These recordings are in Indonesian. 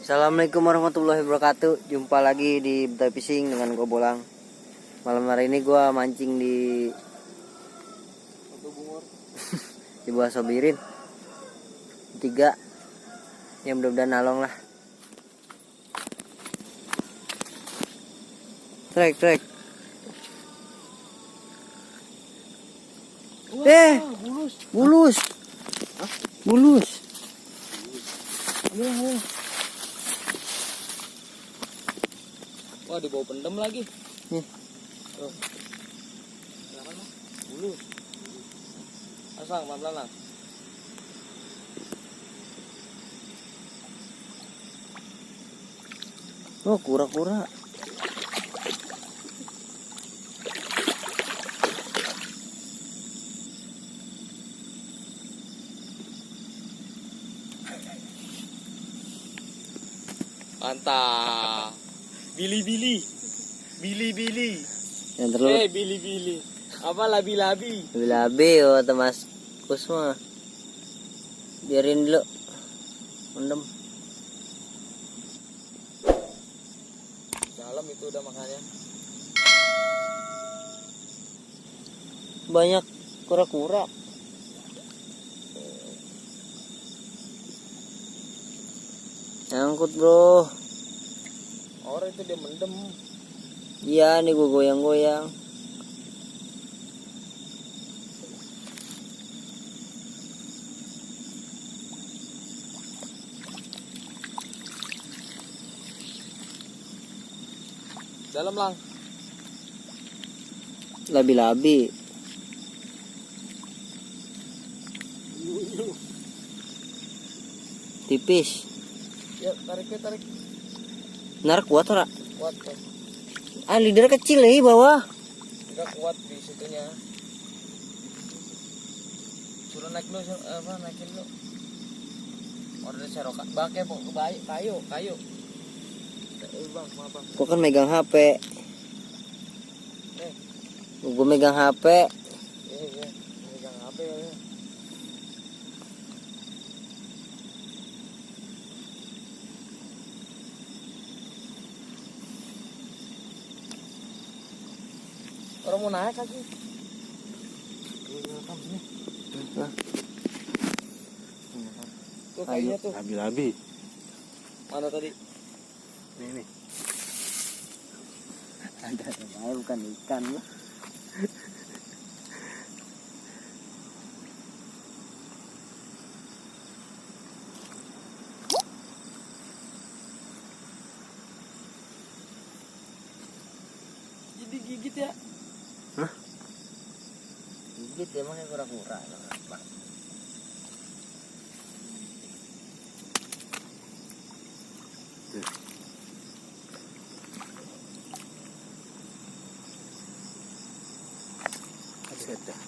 Assalamualaikum warahmatullahi wabarakatuh. Jumpa lagi di Betawi Fishing dengan gue Bolang. Malam hari ini gue mancing di di bawah Sobirin 3. Yang mudah-mudahan nalong lah. Trek. Bulus. Bulus. Wah, dibawa pendem lagi. Nih. Tuh. Bulus. Pasang pelan-pelan lah. Oh, kura-kura. Mantap. Bili-bili. Yang terlalu Bili-bili. Apa labi-labi? labi oh Mas Kusma. Biarin dulu. Mendem. Dalam itu udah makannya. Banyak kura-kura. Nyangkut, bro. Orang itu dia mendem. Iya, nih gue goyang-goyang. Dalam lang. Labi-labi. Tipis. Ya, tarik. Narik kuat ora? Kuat tuh. Ah, leader kecil nih bawah. Enggak kuat di situnya. Suruh naik dulu, naikin dulu. Order serokan. Pakai kayu. Bang, maaf bang. Gua kan megang HP. Gua megang HP. Iya. Megang HP ya. Orang mau naik lagi. Tuh kayaknya tuh. Labi-labi. Mana tadi? Ini. Ada bukan ikan lah. Jadi gigit ya. Gigit emangnya kura-kura. Bang.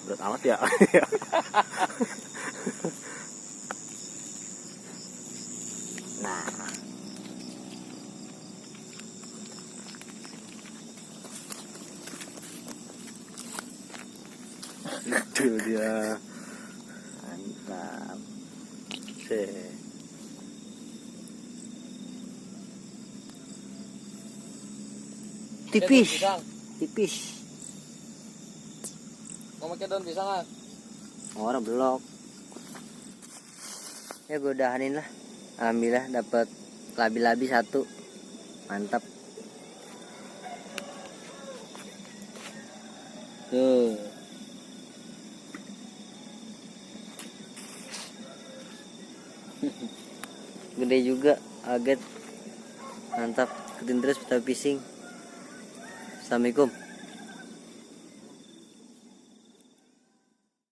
Berat amat ya. Nah, itu dia. mantap. Tipis. Mau pakai daun pisang ah? Orang belok. Ya gue udahanin lah. Alhamdulillah dapat labi-labi 1. Mantap. Tuh. Gede juga, aget. Mantap. Ikutin terus Betawi Fishing. Assalamualaikum.